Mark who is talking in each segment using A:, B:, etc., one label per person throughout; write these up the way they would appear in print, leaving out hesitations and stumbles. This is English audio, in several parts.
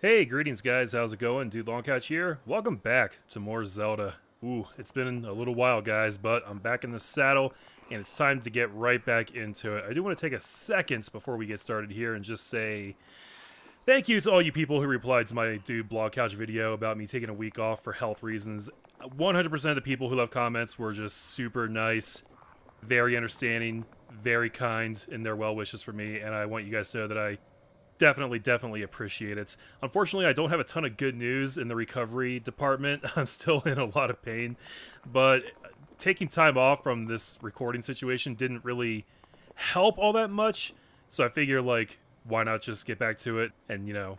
A: Hey, greetings guys, how's it going? Dude Longcatch here. Welcome back to more Zelda. Ooh, it's been a little while guys, but I'm back in the saddle and it's time to get right back into it. I do want to take a second before we get started here and just say thank you to all you people who replied to my Dude Blogcouch video about me taking a week off for health reasons. 100% of the people who left comments were just super nice, very understanding, very kind in their well wishes for me, and I want you guys to know that I definitely appreciate it. Unfortunately, I don't have a ton of good news in the recovery department. I'm still in a lot of pain, but taking time off from this recording situation didn't really help all that much, so I figure, like, why not just get back to it and, you know,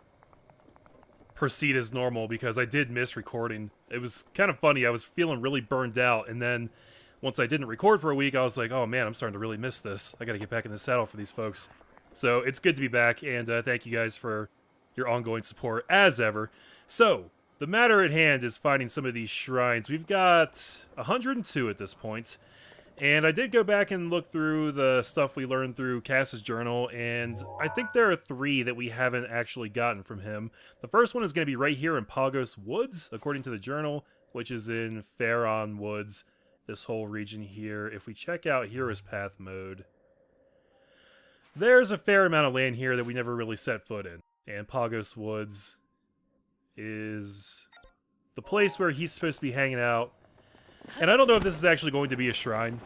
A: proceed as normal, because I did miss recording. It was kind of funny. I was feeling really burned out, and then once I didn't record for a week, I was like, oh man, I'm starting to really miss this. I gotta get back in the saddle for these folks. So it's good to be back, and thank you guys for your ongoing support, as ever. So, the matter at hand is finding some of these shrines. We've got 102 at this point, and I did go back and look through the stuff we learned through Cass's journal, and I think there are 3 that we haven't actually gotten from him. The first one is going to be right here in Pagos Woods, according to the journal, which is in Faron Woods, this whole region here. If we check out Hero's Path mode, there's a fair amount of land here that we never really set foot in. And Pagos Woods is the place where he's supposed to be hanging out. And I don't know if this is actually going to be a shrine,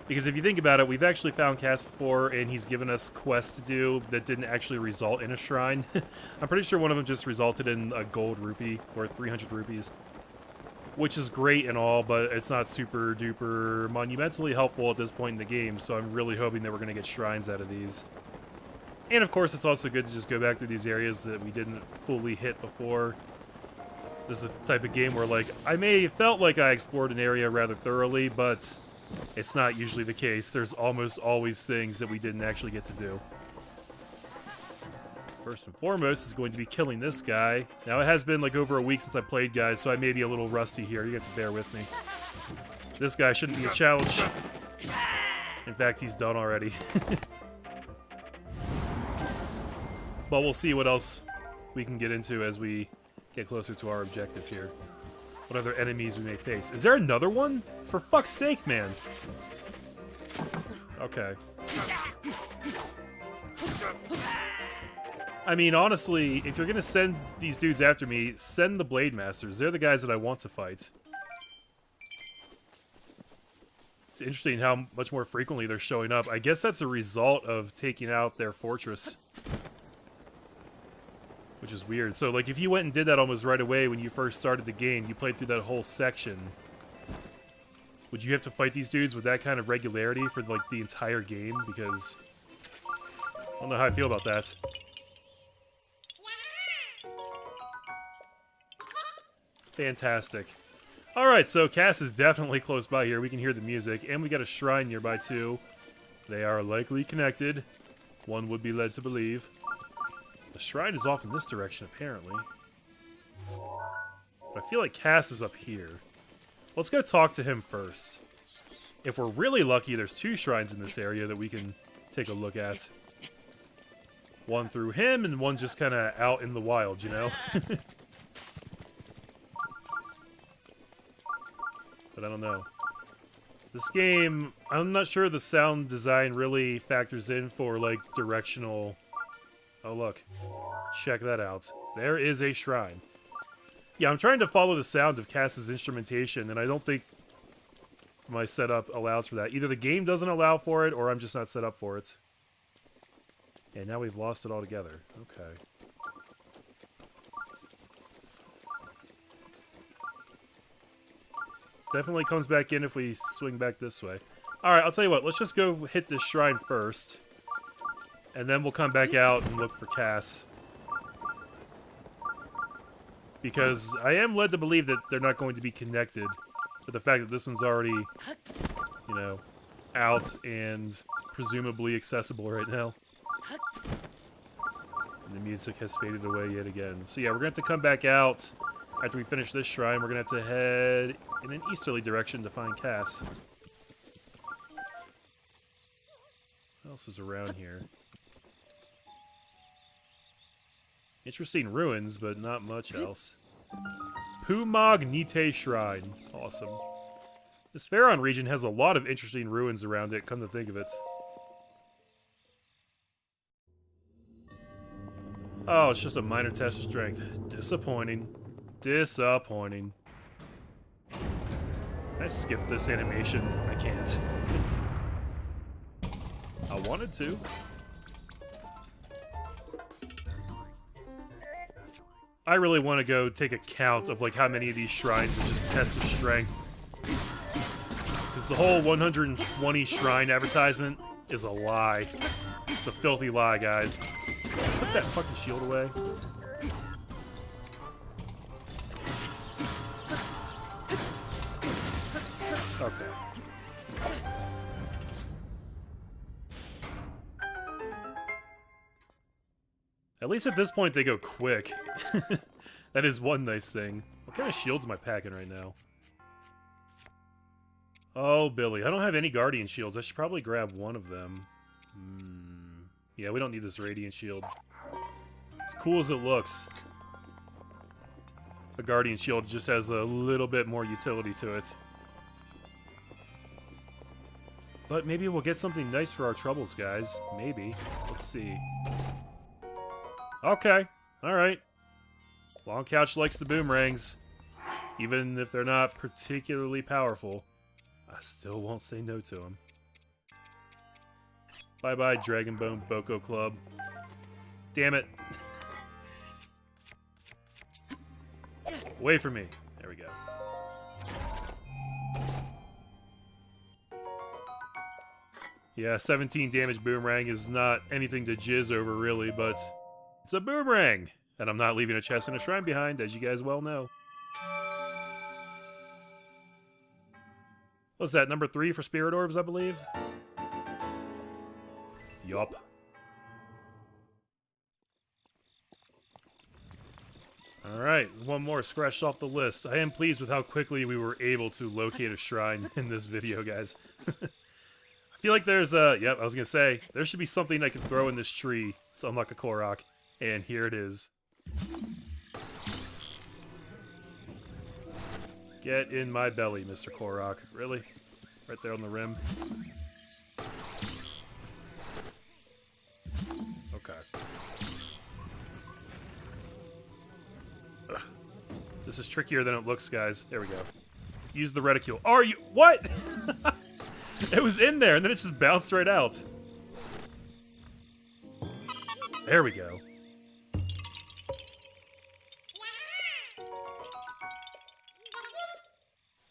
A: because if you think about it, we've actually found Cass before, and he's given us quests to do that didn't actually result in a shrine. I'm pretty sure one of them just resulted in a gold rupee, or 300 rupees. Which is great and all, but it's not super duper monumentally helpful at this point in the game, so I'm really hoping that we're going to get shrines out of these. And of course, it's also good to just go back through these areas that we didn't fully hit before. This is the type of game where, like, I may have felt like I explored an area rather thoroughly, but it's not usually the case. There's almost always things that we didn't actually get to do. First and foremost is going to be killing this guy. Now, it has been like over a week since I played, guys, so I may be a little rusty here. You have to bear with me. This guy shouldn't be a challenge. In fact, he's done already. But we'll see what else we can get into as we get closer to our objective here. What other enemies we may face. Is there another one? For fuck's sake, man. Okay. I mean, honestly, if you're gonna send these dudes after me, send the Blade Masters. They're the guys that I want to fight. It's interesting how much more frequently they're showing up. I guess that's a result of taking out their fortress. Which is weird. So, like, if you went and did that almost right away when you first started the game, you played through that whole section, would you have to fight these dudes with that kind of regularity for, like, the entire game? Because I don't know how I feel about that. Fantastic. Alright, so Cass is definitely close by here. We can hear the music, and we got a shrine nearby too. They are likely connected. One would be led to believe. The shrine is off in this direction, apparently. But I feel like Cass is up here. Let's go talk to him first. If we're really lucky, there's 2 shrines in this area that we can take a look at. One through him, and one just kind of out in the wild, you know? But I don't know. This game, I'm not sure the sound design really factors in for, like, directional... Oh, look. Check that out. There is a shrine. Yeah, I'm trying to follow the sound of Cass's instrumentation, and I don't think my setup allows for that. Either the game doesn't allow for it, or I'm just not set up for it. And now we've lost it altogether. Okay. Definitely comes back in if we swing back this way. Alright, I'll tell you what. Let's just go hit this shrine first. And then we'll come back out and look for Cass. Because I am led to believe that they're not going to be connected. But the fact that this one's already, you know, out and presumably accessible right now. And the music has faded away yet again. So yeah, we're going to have to come back out after we finish this shrine. We're going to have to head in an easterly direction to find Cass. What else is around here? Interesting ruins, but not much else. Pumog Nite Shrine. Awesome. This Pharaon region has a lot of interesting ruins around it, come to think of it. Oh, it's just a minor test of strength. Disappointing. Disappointing. Can I skip this animation? I can't. I wanted to. I really want to go take a count of like how many of these shrines are just tests of strength. Because the whole 120 shrine advertisement is a lie. It's a filthy lie, guys. Put that fucking shield away. Okay. At least at this point they go quick. That is one nice thing. What kind of shields am I packing right now? Oh, Billy. I don't have any Guardian shields. I should probably grab one of them. Yeah, we don't need this Radiant shield. As cool as it looks, a Guardian shield just has a little bit more utility to it. But maybe we'll get something nice for our troubles, guys. Maybe. Let's see. Okay. Alright. Long Couch likes the boomerangs. Even if they're not particularly powerful, I still won't say no to them. Bye-bye, Dragonbone Boko Club. Damn it. Away from me. There we go. Yeah, 17 damage boomerang is not anything to jizz over, really, but it's a boomerang! And I'm not leaving a chest and a shrine behind, as you guys well know. What's that, number 3 for Spirit Orbs, I believe? Yup. Alright, one more scratched off the list. I am pleased with how quickly we were able to locate a shrine in this video, guys. I feel like there's yep, I was gonna say, there should be something I can throw in this tree to unlock a Korok. And here it is. Get in my belly, Mr. Korok. Really? Right there on the rim? Okay. Ugh. This is trickier than it looks, guys. There we go. Use the reticule. Are you— what?! It was in there, and then it just bounced right out. There we go.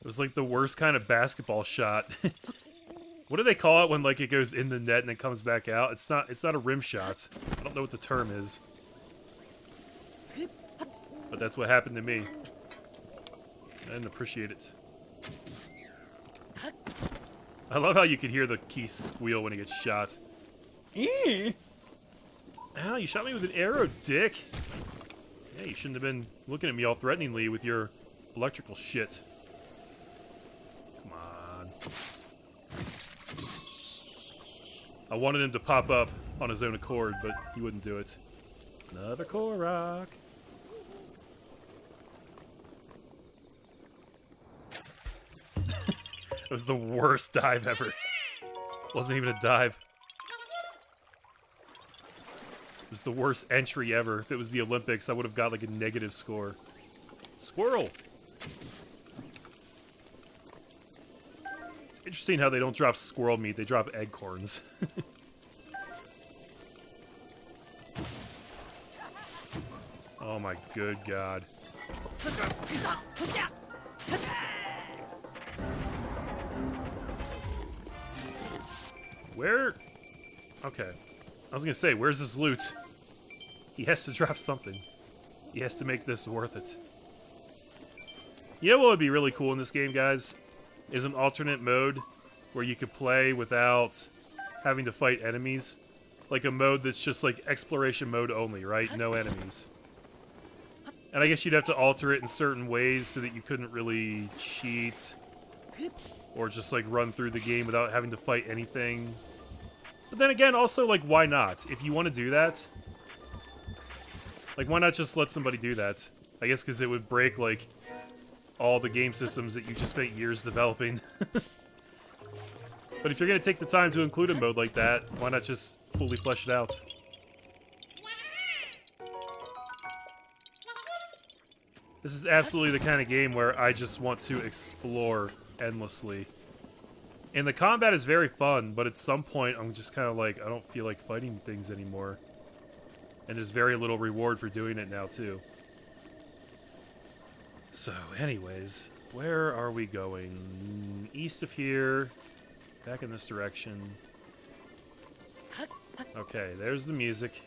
A: It was like the worst kind of basketball shot. What do they call it when like it goes in the net and it comes back out? It's not a rim shot. I don't know what the term is. But that's what happened to me. I didn't appreciate it. I love how you can hear the key squeal when he gets shot. Eee! Ow, you shot me with an arrow, dick! Yeah, you shouldn't have been looking at me all threateningly with your electrical shit. Come on. I wanted him to pop up on his own accord, but he wouldn't do it. Another Korok. It was the worst dive ever. Wasn't even a dive. It was the worst entry ever. If it was the Olympics, I would have got like a negative score. Squirrel! It's interesting how they don't drop squirrel meat, they drop acorns. Oh my good god. Where? Okay. I was gonna say, where's this loot? He has to drop something. He has to make this worth it. You know what would be really cool in this game, guys? Is an alternate mode where you could play without having to fight enemies. Like a mode that's just like exploration mode only, right? No enemies. And I guess you'd have to alter it in certain ways so that you couldn't really cheat. Or just like run through the game without having to fight anything. But then again, also, like, why not? If you want to do that, Like, why not just let somebody do that? I guess because it would break, like, all the game systems that you just spent years developing. But if you're gonna take the time to include a mode like that, why not just fully flesh it out? This is absolutely the kind of game where I just want to explore endlessly. And the combat is very fun, but at some point I'm just kind of like, I don't feel like fighting things anymore. And there's very little reward for doing it now, too. So, anyways, where are we going? East of here. Back in this direction. Okay, there's the music.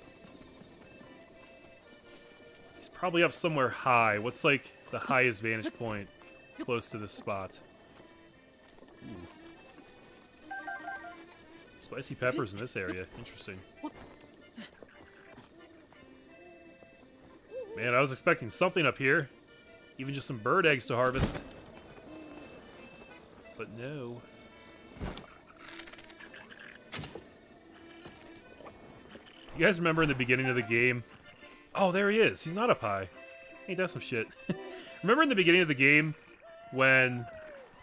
A: He's probably up somewhere high. What's, like, the highest vantage point close to this spot? Ooh. Spicy peppers in this area. Interesting. Man, I was expecting something up here. Even just some bird eggs to harvest. But no. You guys remember in the beginning of the game? Oh, there he is. He's not up high. Ain't that some shit? Remember in the beginning of the game when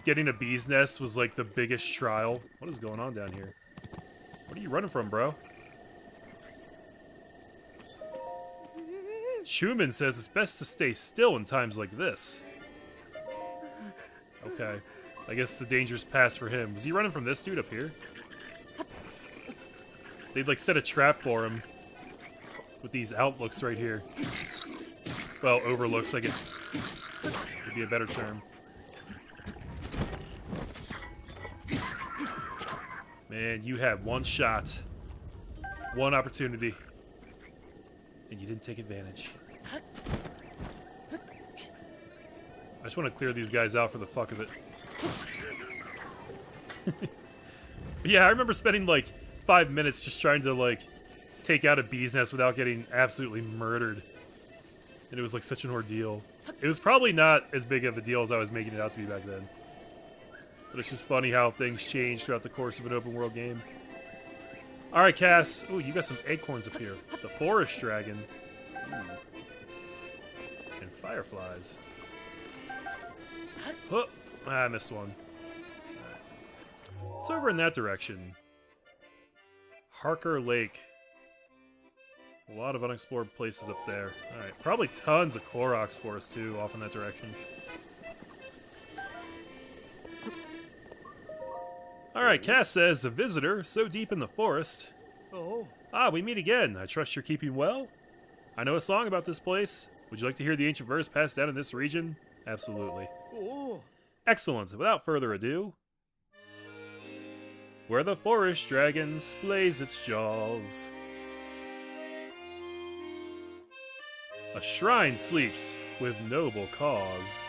A: getting a bee's nest was like the biggest trial? What is going on down here? What are you running from, bro? Schumann says it's best to stay still in times like this. Okay. I guess the danger's past for him. Was he running from this dude up here? They'd like set a trap for him with these outlooks right here. Well, overlooks, I guess would be a better term. Man, you had one shot. One opportunity. And you didn't take advantage. I just want to clear these guys out for the fuck of it. Yeah, I remember spending like 5 minutes just trying to like take out a bee's nest without getting absolutely murdered. And it was like such an ordeal. It was probably not as big of a deal as I was making it out to be back then. But it's just funny how things change throughout the course of an open world game. Alright, Cass. Ooh, you got some acorns up here. The forest dragon. Ooh. And fireflies. Oh, I missed one. It's over in that direction. Harker Lake. A lot of unexplored places up there. Alright, probably tons of Koroks for us too, off in that direction. Alright, Cass says, a visitor so deep in the forest. Oh. Ah, we meet again. I trust you're keeping well? I know a song about this place. Would you like to hear the ancient verse passed down in this region? Absolutely. Oh. Excellent. Without further ado. Where the forest dragon splays its jaws. A shrine sleeps with noble cause.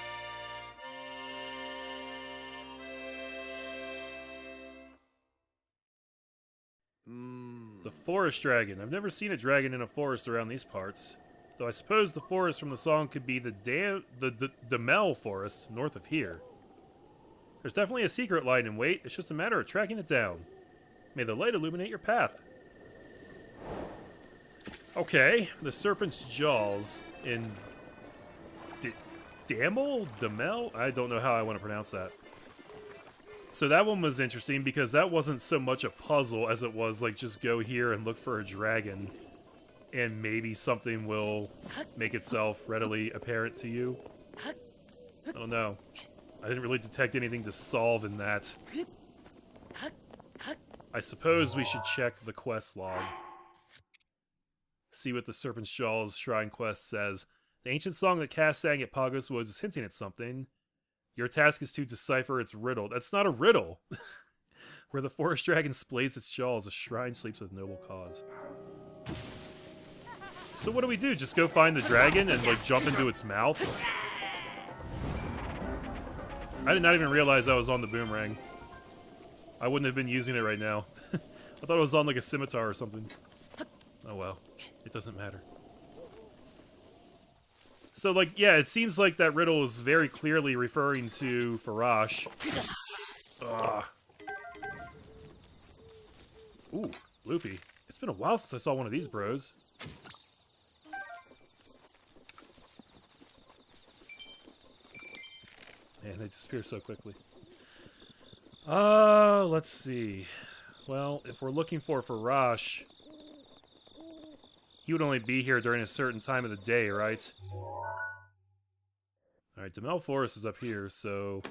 A: The forest dragon. I've never seen a dragon in a forest around these parts. Though I suppose the forest from the song could be the Damel forest north of here. There's definitely a secret lying in wait. It's just a matter of tracking it down. May the light illuminate your path. Okay, the serpent's jaws in Damel? I don't know how I want to pronounce that. So that one was interesting because that wasn't so much a puzzle as it was like just go here and look for a dragon and maybe something will make itself readily apparent to you. I don't know. I didn't really detect anything to solve in that. I suppose we should check the quest log. See what the Serpent's Jaws Shrine quest says. The ancient song that Cass sang at Pagos Woods is hinting at something. Your task is to decipher its riddle. That's not a riddle! Where the forest dragon splays its jaws, a shrine sleeps with noble cause. So what do? Just go find the dragon and, like, jump into its mouth? I did not even realize I was on the boomerang. I wouldn't have been using it right now. I thought it was on, like, a scimitar or something. Oh well. It doesn't matter. So, like, yeah, it seems like that riddle is very clearly referring to Farash. Ugh. Ooh, loopy. It's been a while since I saw one of these bros. Man, they disappear so quickly. Let's see. Well, if we're looking for Farash, he would only be here during a certain time of the day, right? Alright, Demel Forest is up here, so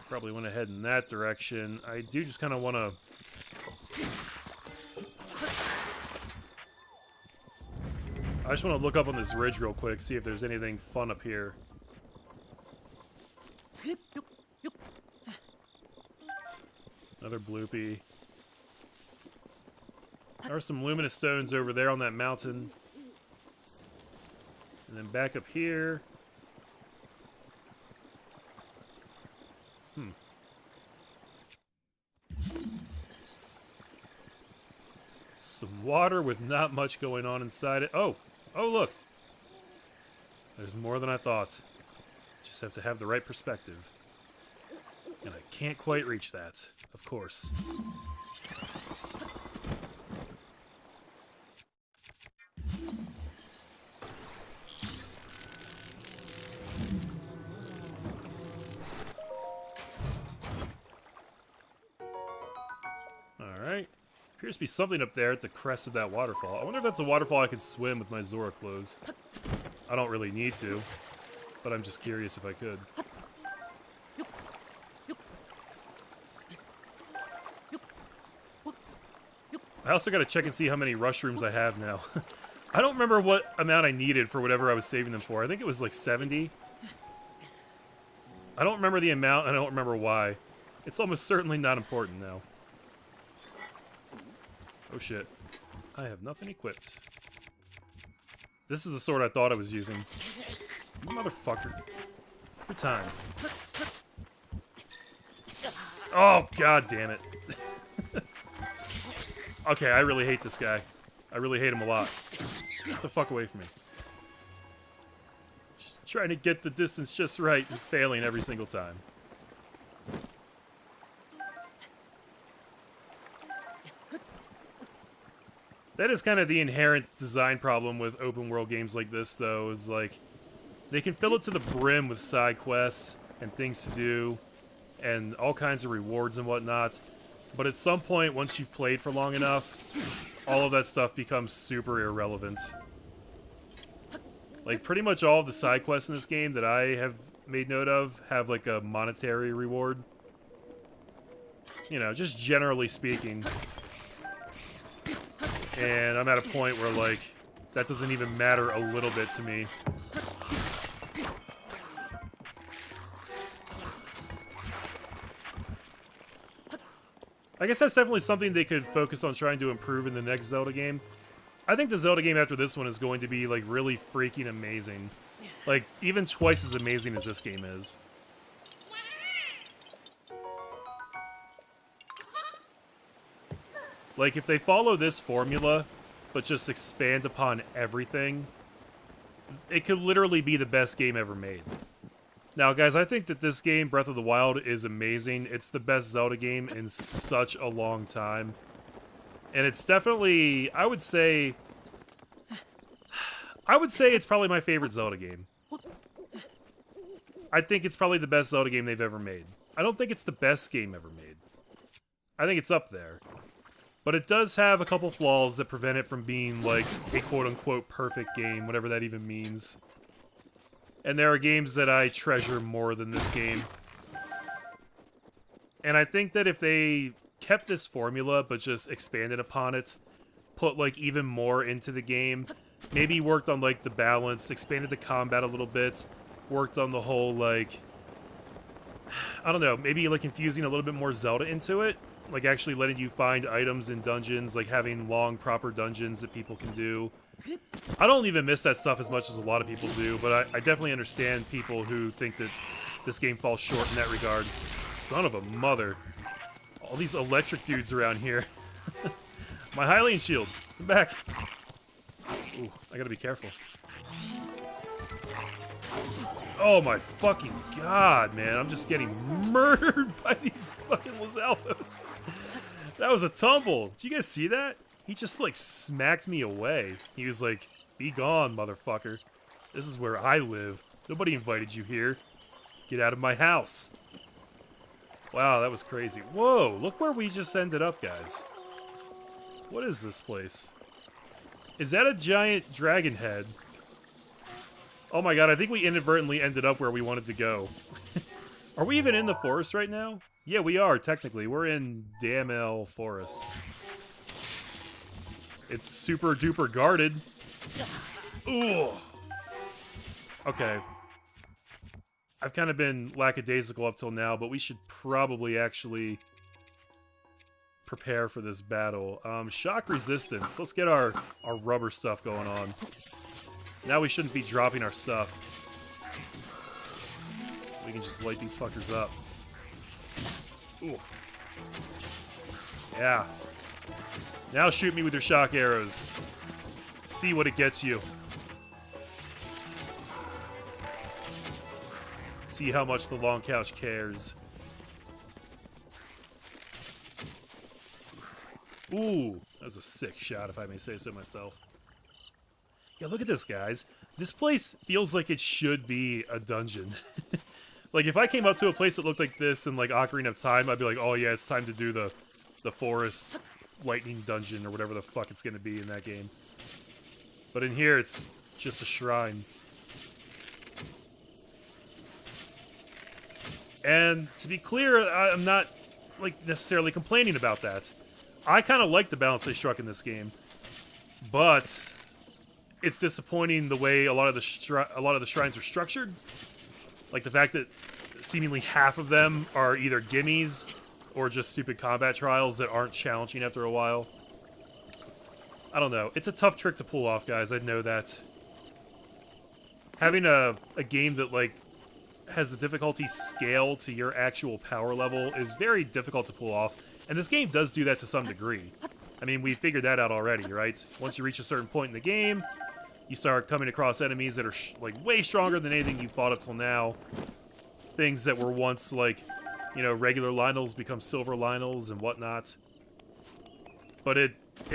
A: probably want to head in that direction. I do just kind of want to... I just want to look up on this ridge real quick, see if there's anything fun up here. Another bloopy. There are some luminous stones over there on that mountain. And then back up here. Some water with not much going on inside it. Oh! Oh, look! There's more than I thought. Just have to have the right perspective. And I can't quite reach that, of course. Alright. Appears to be something up there at the crest of that waterfall. I wonder if that's a waterfall I could swim with my Zora clothes. I don't really need to, but I'm just curious if I could. I also gotta check and see how many rush rooms I have now. I don't remember what amount I needed for whatever I was saving them for. I think it was like 70. I don't remember the amount, and I don't remember why. It's almost certainly not important now. Oh shit. I have nothing equipped. This is the sword I thought I was using. Motherfucker. Every time. Oh, god damn it. Okay, I really hate this guy. I really hate him a lot. Get the fuck away from me. Just trying to get the distance just right and failing every single time. That is kind of the inherent design problem with open world games like this, though, is like, they can fill it to the brim with side quests and things to do, and all kinds of rewards and whatnot, but at some point, once you've played for long enough, all of that stuff becomes super irrelevant. Like, pretty much all of the side quests in this game that I have made note of have, like, a monetary reward. You know, just generally speaking. And I'm at a point where, like, that doesn't even matter a little bit to me. I guess that's definitely something they could focus on trying to improve in the next Zelda game. I think the Zelda game after this one is going to be, like, really freaking amazing. Like, even twice as amazing as this game is. Like, if they follow this formula, but just expand upon everything, it could literally be the best game ever made. Now, guys, I think that this game, Breath of the Wild, is amazing. It's the best Zelda game in such a long time. And it's definitely, I would say it's probably my favorite Zelda game. I think it's probably the best Zelda game they've ever made. I don't think it's the best game ever made. I think it's up there. But it does have a couple flaws that prevent it from being, like, a quote-unquote perfect game, whatever that even means. And there are games that I treasure more than this game. And I think that if they kept this formula, but just expanded upon it, put, like, even more into the game, maybe worked on, like, the balance, expanded the combat a little bit, worked on the whole, like, I don't know, maybe, like, infusing a little bit more Zelda into it, like, actually letting you find items in dungeons, like, having long, proper dungeons that people can do. I don't even miss that stuff as much as a lot of people do, but I definitely understand people who think that this game falls short in that regard. Son of a mother. All these electric dudes around here. My Hylian shield. Come back. Ooh, I gotta be careful. Oh my fucking god, man. I'm just getting murdered by these fucking Lizalfos. That was a tumble. Did you guys see that? He just, like, smacked me away. He was like, be gone, motherfucker. This is where I live. Nobody invited you here. Get out of my house. Wow, that was crazy. Whoa, look where we just ended up, guys. What is this place? Is that a giant dragon head? Oh my god, I think we inadvertently ended up where we wanted to go. Are we even in the forest right now? Yeah, we are, technically. We're in Damel Forest. It's super duper guarded. Ooh. Okay. I've kind of been lackadaisical up till now, but we should probably actually prepare for this battle. Shock resistance. Let's get our rubber stuff going on. Now we shouldn't be dropping our stuff. We can just light these fuckers up. Ooh. Yeah. Now shoot me with your shock arrows. See what it gets you. See how much the long couch cares. Ooh, that was a sick shot, if I may say so myself. Yeah, look at this, guys. This place feels like it should be a dungeon. Like, if I came up to a place that looked like this in, like, Ocarina of Time, I'd be like, oh yeah, it's time to do the forest lightning dungeon or whatever the fuck it's gonna be in that game. But in here, it's just a shrine. And to be clear, I'm not, like, necessarily complaining about that. I kind of like the balance they struck in this game, but it's disappointing the way a lot of the shrines are structured. Like the fact that seemingly half of them are either gimmies or just stupid combat trials that aren't challenging after a while. I don't know. It's a tough trick to pull off, guys. I know that. Having a game that, like, has the difficulty scale to your actual power level is very difficult to pull off. And this game does do that to some degree. I mean, we figured that out already, right? Once you reach a certain point in the game, you start coming across enemies that are, like, way stronger than anything you've fought up till now. Things that were once, like, you know, regular Lionels become silver Lionels and whatnot. But it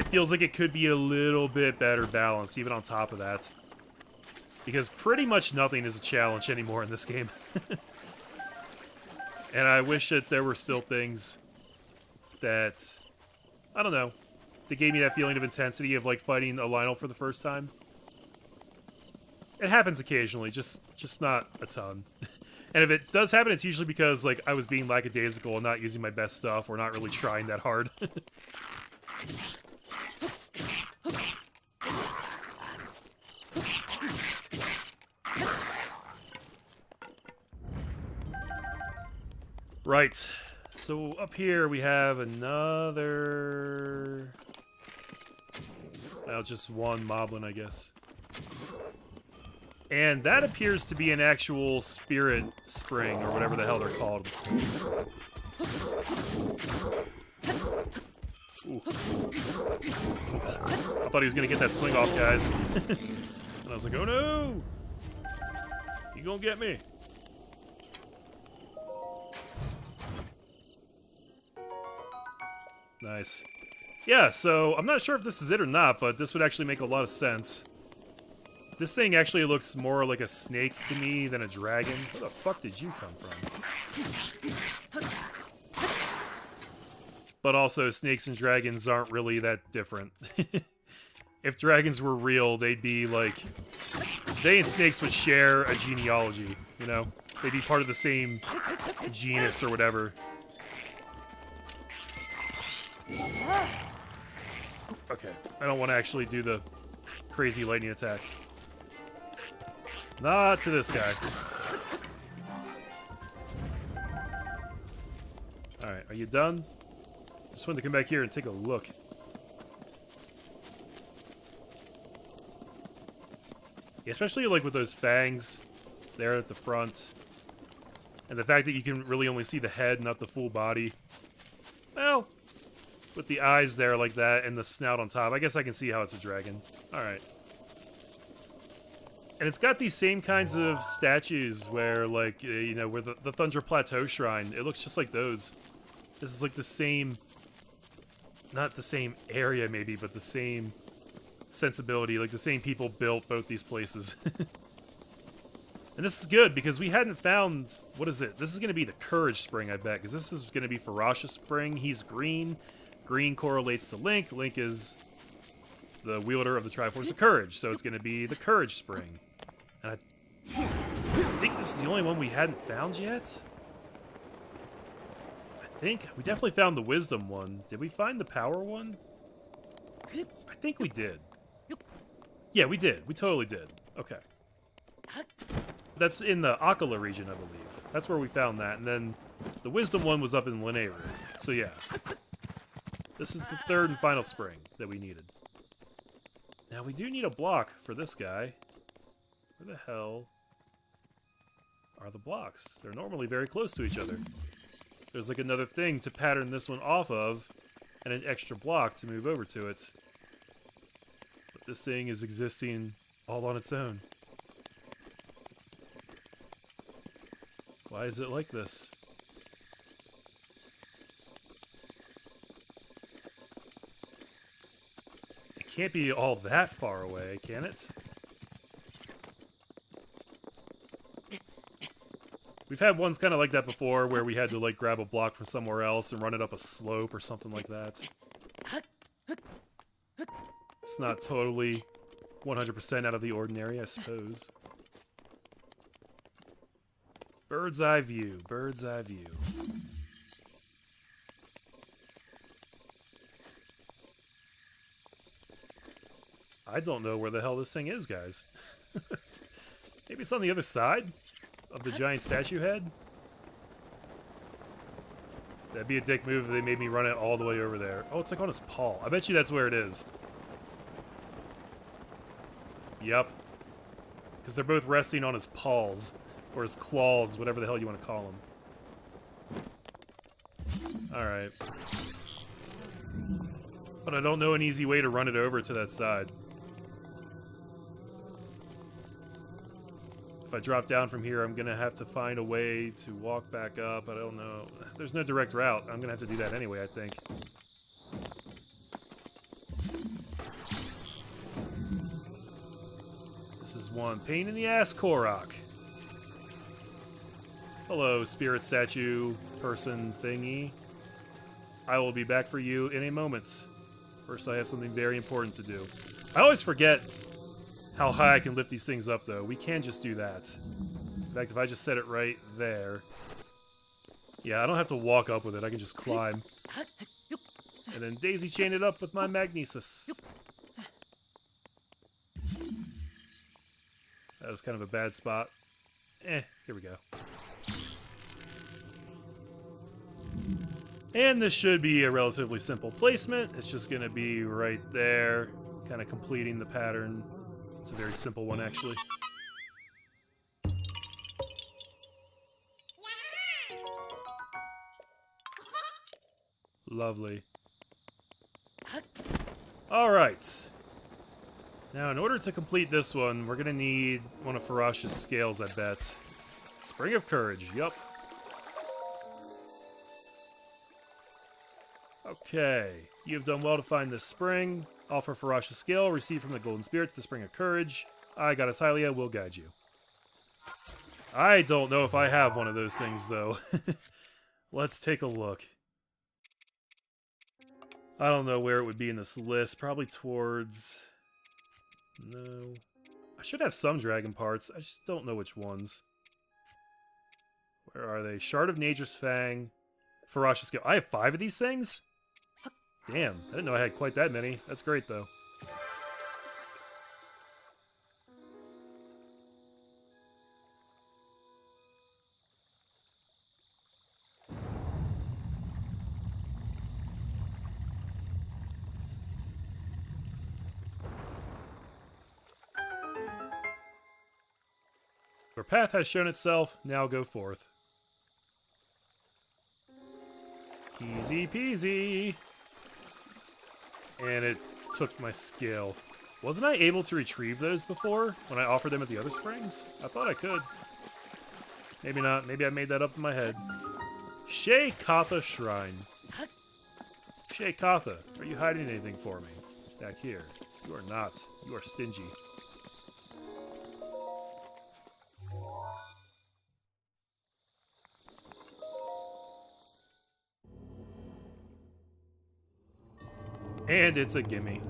A: feels like it could be a little bit better balanced, even on top of that. Because pretty much nothing is a challenge anymore in this game. And I wish that there were still things that, I don't know, that gave me that feeling of intensity of, like, fighting a Lionel for the first time. It happens occasionally, just not a ton. And if it does happen, it's usually because, like, I was being lackadaisical and not using my best stuff or not really trying that hard. Right. So up here we have another... Well, just one moblin, I guess. And that appears to be an actual spirit spring, or whatever the hell they're called. Ooh. I thought he was gonna get that swing off, guys. And I was like, oh no! You gonna get me? Nice. Yeah, so I'm not sure if this is it or not, but this would actually make a lot of sense. This thing actually looks more like a snake to me than a dragon. Where the fuck did you come from? But also, snakes and dragons aren't really that different. If dragons were real, they'd be like... They and snakes would share a genealogy, you know? They'd be part of the same genus or whatever. Okay, I don't want to actually do the crazy lightning attack. Not to this guy. Alright, are you done? Just wanted to come back here and take a look. Yeah, especially like with those fangs there at the front. And the fact that you can really only see the head, not the full body. Well, with the eyes there like that and the snout on top, I guess I can see how it's a dragon. Alright. And it's got these same kinds of statues where, like, you know, where the Thunder Plateau Shrine, it looks just like those. This is like the same, not the same area maybe, but the same sensibility. Like the same people built both these places. And this is good because we hadn't found... What is it? This is going to be the Courage Spring, I bet. Because this is going to be Ferocious Spring. He's green. Green correlates to Link. Link is the wielder of the Triforce of Courage. So it's going to be the Courage Spring. And I think this is the only one we hadn't found yet. I think we definitely found the Wisdom one. Did we find the Power one? I think we did. Yeah, we did. We totally did. Okay. That's in the Akala region, I believe. That's where we found that. And then the Wisdom one was up in Lanayru. So yeah. This is the third and final spring that we needed. Now we do need a block for this guy. Where the hell are the blocks? They're normally very close to each other. There's like another thing to pattern this one off of, and an extra block to move over to it. But this thing is existing all on its own. Why is it like this? It can't be all that far away, can it? We've had ones kind of like that before, where we had to like grab a block from somewhere else and run it up a slope or something like that. It's not totally 100% out of the ordinary, I suppose. Bird's eye view, bird's eye view. I don't know where the hell this thing is, guys. Maybe it's on the other side of the giant statue head? That'd be a dick move if they made me run it all the way over there. Oh, it's like on his paw. I bet you that's where it is. Yep. Because they're both resting on his paws. Or his claws, whatever the hell you want to call them. Alright. But I don't know an easy way to run it over to that side. If I drop down from here, I'm going to have to find a way to walk back up. I don't know. There's no direct route. I'm going to have to do that anyway, I think. This is one pain in the ass Korok. Hello, spirit statue person thingy. I will be back for you in a moment. First, I have something very important to do. I always forget how high I can lift these things up, though. We can just do that. In fact, if I just set it right there... Yeah, I don't have to walk up with it. I can just climb. And then daisy chain it up with my magnesis. That was kind of a bad spot. Here we go. And this should be a relatively simple placement. It's just going to be right there, kind of completing the pattern. It's a very simple one, actually. Lovely. Alright. Now, in order to complete this one, we're going to need one of Ferocious Scales, I bet. Spring of Courage, yup. Okay, you have done well to find this spring. Offer Ferocious Scale, receive from the Golden Spirits the Spring of Courage. I, Goddess Hylia, will guide you. I don't know if I have one of those things, though. Let's take a look. I don't know where it would be in this list. Probably towards... No. I should have some dragon parts. I just don't know which ones. Where are they? Shard of Nature's Fang. Ferocious Scale. I have 5 of these things? Damn, I didn't know I had quite that many. That's great, though. Your path has shown itself, now go forth. Easy peasy. And it took my skill. Wasn't I able to retrieve those before when I offered them at the other springs? I thought I could. Maybe not. Maybe I made that up in my head. Shea Katha Shrine. Shea Katha, are you hiding anything for me? Back here. You are not. You are stingy. And it's a gimme.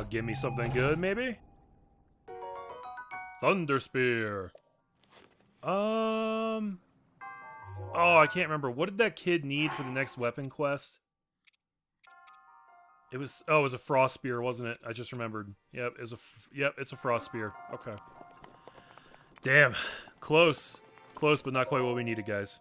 A: Give me something good, maybe? Thunder Spear. Oh, I can't remember. What did that kid need for the next weapon quest? It was, oh, it was a Frost Spear, wasn't it? I just remembered. Yep, it's a Frost Spear. Okay. Damn. Close. Close, but not quite what we needed, guys.